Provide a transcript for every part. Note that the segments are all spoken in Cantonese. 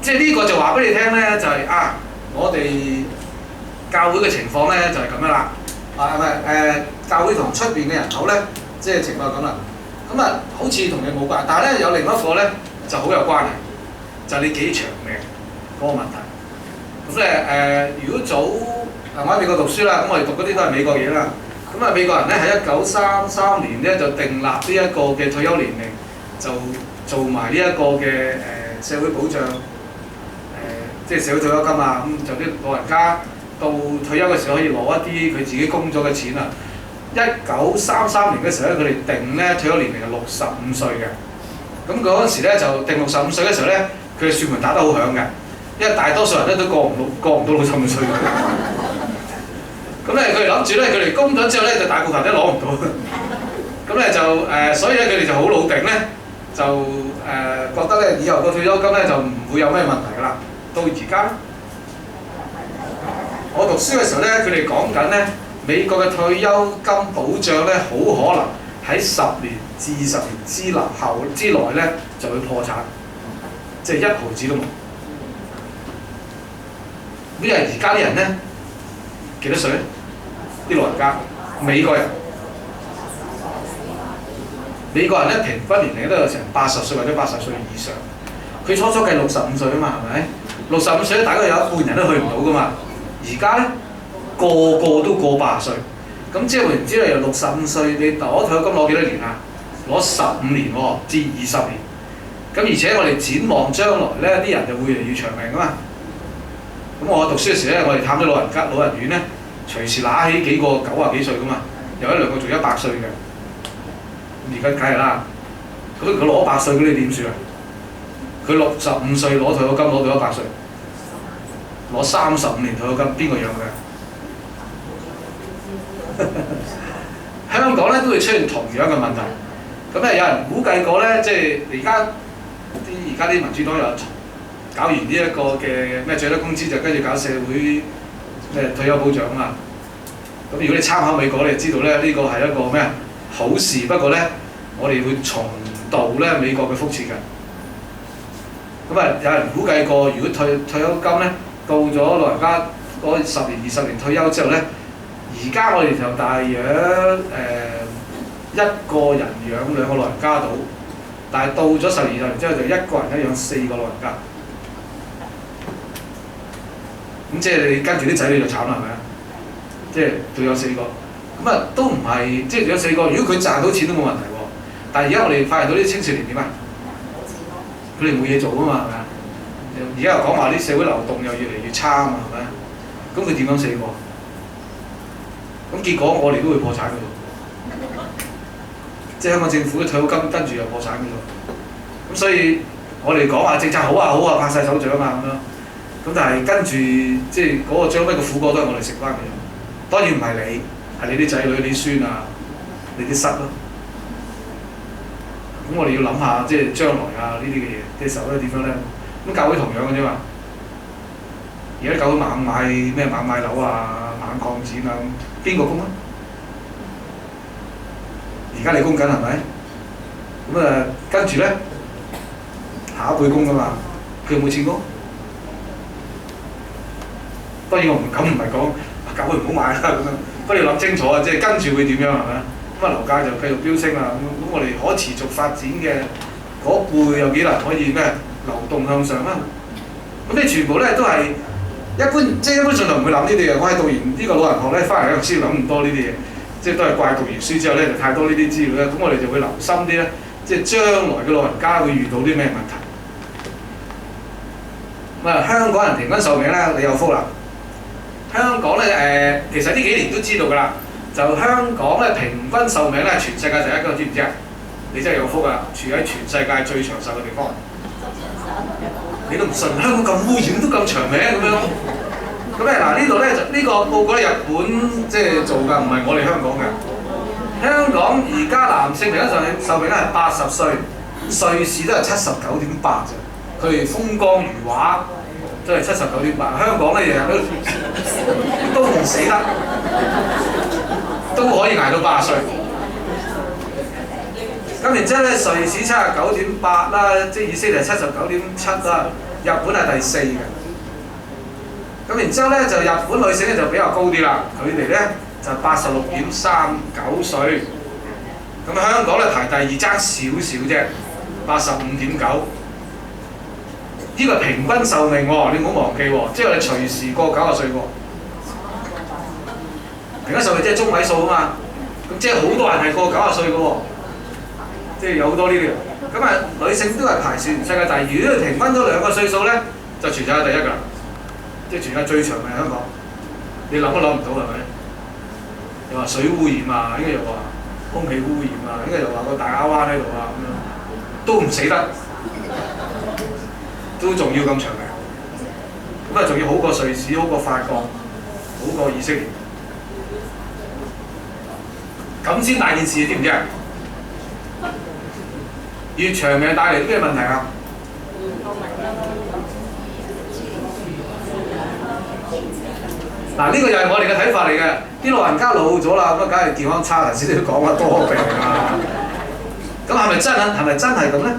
即係呢個就話俾你聽咧，就係、我哋教會嘅情況咧就係咁樣啦。教會同出邊嘅人口咧，即係情況係咁啦。咁好似同你冇關係，但係咧有另一個咧就好有關係，就係、你幾長命嗰個問題。咁如果早我喺美國讀書啦，咁我哋讀嗰啲都係美國嘢啦。咁美國人咧喺1933年咧就訂立呢一個嘅退休年齡，就做埋呢一個嘅社會保障，即係社會退休金啊。咁就啲老人家到退休嘅時候可以攞一啲佢自己工咗嘅錢啊。1933年嘅時候咧，佢哋定咧退休年齡係65歲嘅。咁嗰陣時咧就定65歲嘅時候咧，佢哋算盤打得好響嘅，因為大多數人咧都過唔到65歲嘅。咁咧佢哋諗住咧，佢哋供咗之後咧，就大部分都攞唔到。咁咧就所以咧佢哋就好老定咧，就覺得咧以後個退休金咧就唔會有咩問題㗎啦。到而家我讀書嘅時候咧，佢哋講緊咧。美國嘅退休金保障咧，好可能喺10年至20年之內咧就會破產，即係1毫子都冇。因為而家啲人咧幾多歲？啲老人家，美國人咧平均年齡都有成80歲或者80歲以上。佢初計65歲啊嘛，係咪？65歲咧，大概有一半人都去唔到噶嘛。而家咧。個個都過80歲，咁即係換言之，由65歲你攞退休金攞幾多年啊？攞15年喎，至20年。咁而且我哋展望將來咧，啲人就會越嚟越長命噶嘛。咁我讀書嘅時咧，我哋探咗老人院咧，隨時揦起幾個90幾歲噶嘛，有一兩個做100歲嘅。而家梗係啦，佢攞100歲嗰啲點算啊？佢65歲攞退休金攞到100歲，攞35年退休金，邊個養佢？香港咧都會出現同樣嘅問題，咁有人估計過咧，即係而家啲民主黨又搞完呢一個嘅咩最低工資，就跟住搞社會咩退休保障啊嘛。咁如果你參考美國，你就知道咧呢個係一個咩好事，不過咧我哋會重蹈咧美國嘅覆轍嘅。咁有人估計過，如果退休金咧到咗老人家嗰10年20年退休之後咧。而家我哋就大約一個人養2個老人家到，但係到咗10年20年之後就一個人養4個老人家。咁即係你跟住啲仔女就慘啦，係咪啊？即係仲有4個，咁都唔係，即係仲有4個。如果佢賺到錢都冇問題喎。但係而家我哋發現到啲青少年點啊？佢哋冇嘢做啊嘛，係咪啊？而家又講話啲社會流動又越嚟越差啊嘛，係咪啊？咁佢點樣4個？咁結果我哋都會破產嘅喎，即係香港政府嘅退休金跟住又破產嘅喎，咁所以我哋講話政策好啊，拍晒手掌啊咁樣，咁但係跟住即係嗰個將來嘅苦果都係我哋食翻嘅，當然唔係你，係你啲仔女、你啲孫啊、你啲侄咯，咁我哋要諗下即係將來啊呢啲嘅嘢嘅時候咧點樣咧？咁教會同樣嘅啫嘛，而家教會猛買樓啊、猛擴展啊。邊個供啊？而家你供緊係咪？咁跟住咧，下一輩供㗎嘛，佢有冇錢供？當然我唔係講教會唔好買啦咁樣，不過你諗清楚啊，即係跟住會點樣係咪？咁樓價就繼續飆升啊，咁我哋可持續發展嘅嗰輩有幾難可以流動向上啊？咁你全部咧都係。一般上就唔會諗呢啲嘢。我喺讀完呢個老人學咧，翻嚟咧先諗咁多呢啲嘢，即係都係怪讀完書之後咧就太多呢啲資料咧。咁我哋就會留心啲咧，即係將來嘅老人家會遇到啲咩問題。香港人平均壽命咧，你有福啦。香港咧其實呢幾年都知道㗎啦，就香港咧平均壽命咧全世界第一個，知唔知啊？你真係有福啊！住喺全世界最長壽嘅地方。你都唔信，香港咁污染都咁長命咁樣。咁呢度咧就呢個報告咧，日本即係做㗎，唔係我哋香港嘅。香港而家男性平均壽命咧係80歲，瑞士都係79.8啫。佢哋風光如畫，都係79.8。香港咧日日都唔死得，都可以捱到80歲。咁然之後咧，瑞士79.8啦，即係以色列79.7啦。日本係第4嘅。咁然之後咧就日本女性咧就比較高啲啦，佢哋咧就86.39歲。咁香港咧排第2，爭少少啫，85.9。呢個係平均壽命喎，你唔好忘記喎，即係你隨時過90歲喎。平均壽命即係中位數啊嘛，咁即係好多人係過90歲嘅喎，即係有好多呢啲。咁啊，女性都係排全世界第2，如果你平均咗2個歲數咧，就全世界第1㗎啦，即係全世界最長命香港。你諗都諗唔到係咪？又話水污染啊，應該又話空氣污染啊，應該又話個大亞灣喺度啊咁樣，都唔死得。都仲要咁長命，咁啊仲要好過瑞士，好過法國，好過以色列，咁先大件事，知唔知啊？越長命帶嚟啲咩問題啊？嗱，呢個又係我哋嘅睇法嚟嘅。啲老人家老咗啦，咁啊梗係健康差，頭先都講話多病啊。咁係咪真啊？係咪真係咁咧？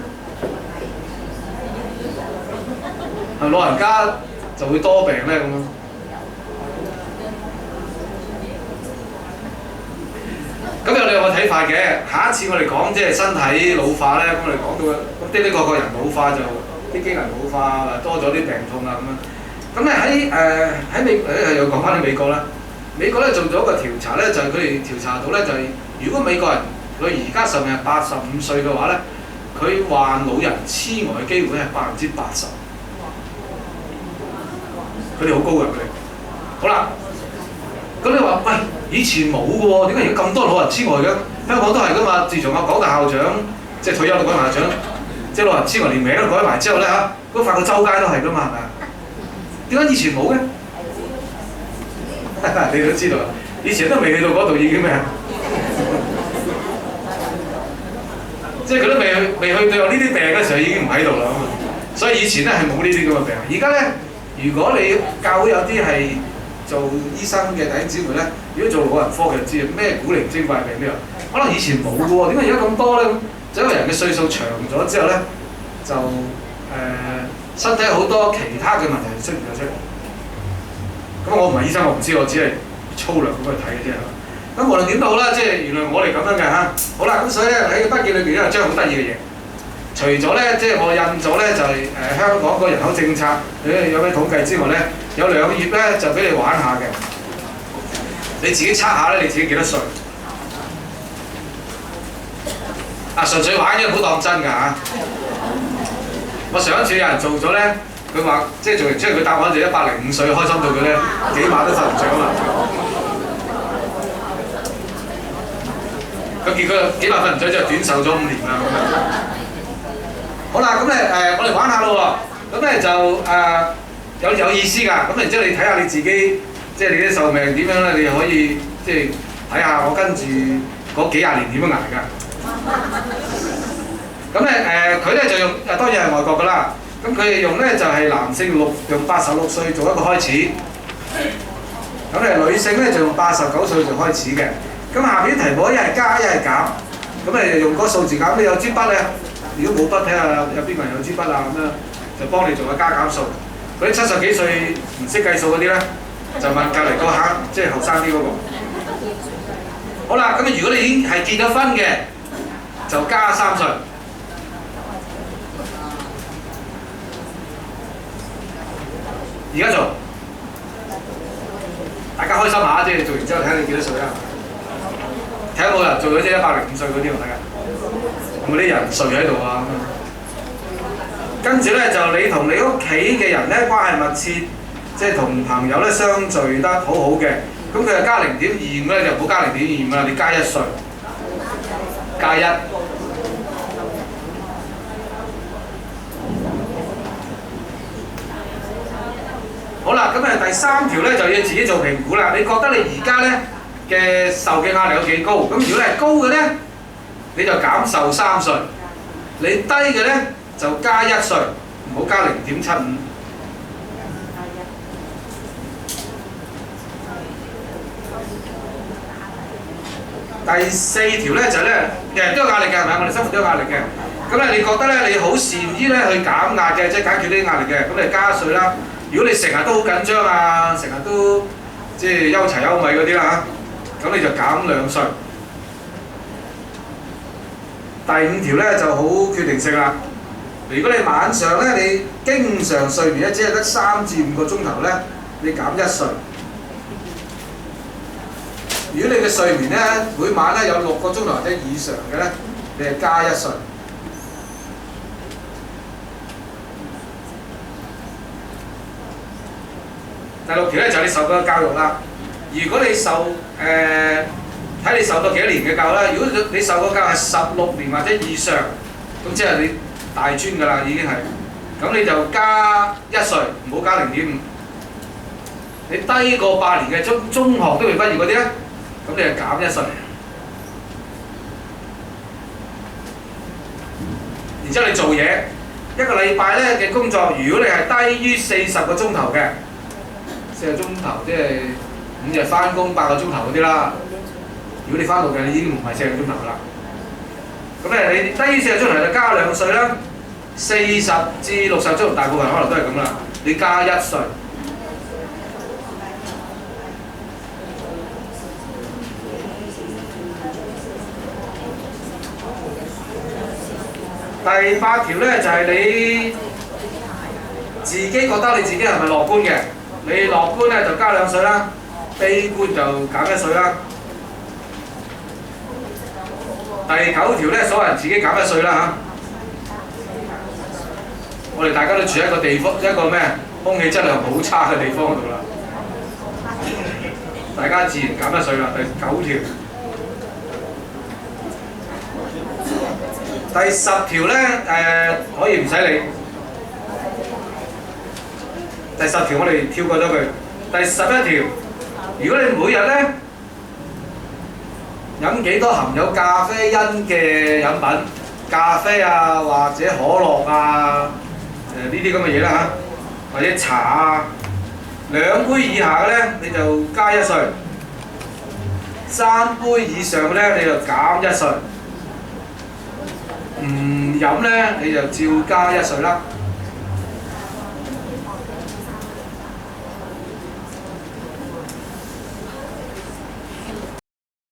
係老人家就會多病咧咁樣。咁有兩個睇法嘅。下一次我哋講即係身體老化咧，咁我哋講到咁的確人老化就啲機能老化，多咗啲病痛啊咁樣。咁咧喺美又講翻啲美國啦。美國咧做咗一個調查咧，就係佢哋調查到咧就係、如果美國人佢而家壽命係85歲嘅話咧，佢患老人痴呆嘅機會係80%。佢哋好高嘅佢哋。好啦，咁你話喂，以前冇嘅喎，點解而家咁多老人痴呆嘅？香港都係噶嘛。自從阿港大校長即係退休嘅港大校長，即係老人痴呆連名都改埋之後咧嚇，都發覺周街都係噶嘛，係咪啊？點解以前冇嘅？你都知道，以前都未去到嗰度已經咩啊？即係佢都未去到有呢啲病嘅時候已經唔喺度啦。所以以前咧係冇呢啲咁嘅病。而家咧，如果你教會有啲係做醫生嘅弟兄姊妹咧，如果做老人科嘅就知咩古靈精怪病咩啊？可能以前冇嘅喎，點解而家咁多咧？就因為人嘅歲數長咗之後咧，就身體好多其他嘅問題出現咗出嚟。咁我唔係醫生，我唔知，我只係粗略咁去睇嘅啫。咁無論點都好啦，即係原來我哋咁樣嘅嚇。好啦，咁所以咧喺個筆記裏邊咧有張好得意嘅嘢。除咗咧，即係我印咗咧就係香港個人口政策有咩統計之外咧，有2頁咧就俾你玩下嘅。你自己測下咧，你自己幾多歲？純粹玩嘅，唔好當真㗎嚇。我上一次有人做咗咧。佢話即係做完出嚟，佢答案就105歲，開心到佢咧幾晚都瞓唔着啊嘛！咁結果幾晚瞓唔着之後，短壽咗5年啦。好啦，咁咧我哋玩下咯喎。咁咧就有意思㗎。咁然之後你睇下你自己，即係你啲壽命點樣咧？你可以即係睇下我跟住嗰幾廿年點樣捱㗎。咁咧佢咧就用當然係外國㗎啦。咁佢哋用咧就係男性用86歲做一個開始，咁咧女性咧就用89歲做開始嘅。咁下邊啲題目一係加一係減，咁誒用嗰個數字減。你有支筆咧，如果冇筆睇下有邊個人有支筆啊咁樣，就幫你做個加減數。嗰啲70幾歲唔識計數嗰啲咧，就問隔離嗰下，即係後生啲嗰個。好啦，咁如果你已經係結咗婚嘅，就加3歲。而家做，大家開心下，即係做完之後睇下你幾多歲啦。睇下冇人做咗即係105歲嗰啲我睇下，有冇啲人睡喺度啊？跟住咧就你同你屋企嘅人咧關係密切，即係同朋友咧相聚得好好嘅，咁佢就加0.25咧，就唔好加0.25啦，你加1歲，加1。好啦，咁第3條咧就要自己做評估啦。你覺得你而家咧嘅受嘅壓力有幾高？咁如果你係高嘅咧，你就減壽3歲；你低嘅咧就加1歲，唔好加0.75。第4條咧就係咧，人人都有壓力嘅，係咪？我哋生活都有壓力嘅。咁咧，你覺得咧你好善於咧去減壓嘅，即係解決呢啲壓力嘅，咁你加稅啦。如果你成日都好緊張啊，成日都即係憂柴憂米嗰啲啦嚇，咁你就減2稅。第5條咧就好決定性啦。如果你晚上咧你經常睡眠咧只係得3至5個鐘頭咧，你減1稅。如果你嘅睡眠咧每晚咧有6個鐘頭或者以上嘅咧，你係加1稅。第6條咧就係你受過嘅教育啦。如果你受睇你受過幾多年嘅教育啦。如果你受過教育係16年或者以上，咁即係你大專㗎啦，已經係。咁你就加1稅，唔好加0.5。你低過8年嘅中學都未畢業嗰啲咧，咁你就減1稅。然之後你做嘢一個禮拜咧嘅工作，如果你係低於40個鐘頭嘅，40個鐘頭即係5日返工8個鐘頭嗰啲啦。如果你返到嘅，你已經唔係40個鐘頭啦。咁咧你低於40個鐘頭就加2稅啦。40至60個鐘頭大部分可能都係咁啦，你加1稅。第8條咧就係你自己覺得你自己係咪樂觀嘅？你樂觀咧就加2稅啦，悲觀就減1稅啦。第9條咧，所有人自己減1稅啦嚇。我哋大家都住喺一個地方，一個咩空氣質量好差嘅地方嗰度啦，大家自然減1稅啦。第9條。第10條咧可以唔使理。第10條我哋跳過咗佢。第11條，如果你每日咧飲幾多含有咖啡因嘅飲品，咖啡啊或者可樂啊呢啲咁嘅嘢啦嚇，或者茶啊，2杯以下嘅咧你就加1稅，3杯以上嘅咧你就減1稅。唔飲咧，你就照加1稅啦。